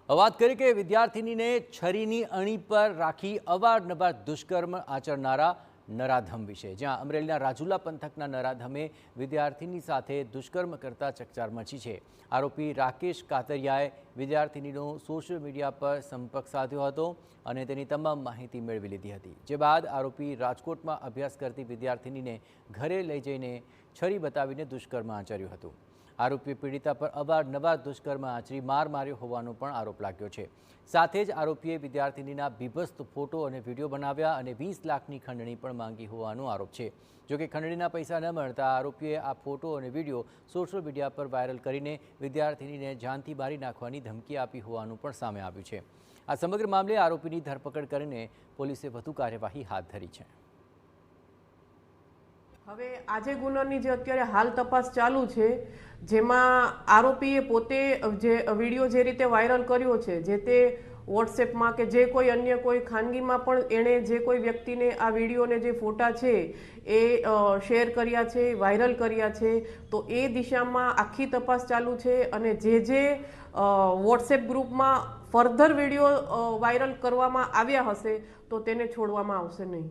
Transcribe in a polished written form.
વાત કરી કે વિદ્યાર્થિનીને છરીની અણી પર રાખી અવારનવાર દુષ્કર્મ આચરનારા નરાધમ વિશે, જ્યાં અમરેલીના રાજુલા પંથકના નરાધમે વિદ્યાર્થીની સાથે દુષ્કર્મ કરતા ચકચાર મચી છે। આરોપી રાકેશ કાતરિયાએ વિદ્યાર્થિનીનો સોશિયલ મીડિયા પર સંપર્ક સાધ્યો હતો અને તેની તમામ માહિતી મેળવી લીધી હતી, જે બાદ આરોપી રાજકોટમાં અભ્યાસ કરતી વિદ્યાર્થિનીને ઘરે લઈ જઈને છરી બતાવીને દુષ્કર્મ આચર્યું હતું। આરોપીએ પીડિતા પર અવારનવાર દુષ્કર્મ આચરી માર માર્યો હોવાનો પણ આરોપ લાગ્યો છે। સાથે જ આરોપીએ વિદ્યાર્થિનીના બીભત્સ ફોટો અને વિડીયો બનાવ્યા અને 20 લાખની ખંડણી પણ માંગી હોવાનો આરોપ છે। જોકે ખંડણીના પૈસા ન મળતા આરોપીએ આ ફોટો અને વિડીયો સોશિયલ મીડિયા પર વાયરલ કરીને વિદ્યાર્થિનીને જાનથી મારી નાખવાની ધમકી આપી હોવાનું પણ સામે આવ્યું છે। આ સમગ્ર મામલે આરોપીની ધરપકડ કરીને પોલીસે વધુ કાર્યવાહી હાથ ધરી છે। હવે આજે ગુનાની જે અત્યારે હાલ તપાસ ચાલુ છે, જેમાં આરોપીએ પોતે જે વિડીયો જે રીતે વાયરલ કર્યો છે, જે તે વોટ્સએપમાં કે જે કોઈ અન્ય કોઈ ખાનગીમાં પણ એણે જે કોઈ વ્યક્તિને આ વિડીયોને જે ફોટા છે એ શેર કર્યા છે, વાયરલ કર્યા છે, તો એ દિશામાં આખી તપાસ ચાલુ છે અને જે વોટ્સએપ ગ્રુપમાં ફર્ધર વિડીયો વાયરલ કરવામાં આવ્યા હશે તો તેને છોડવામાં આવશે નહીં।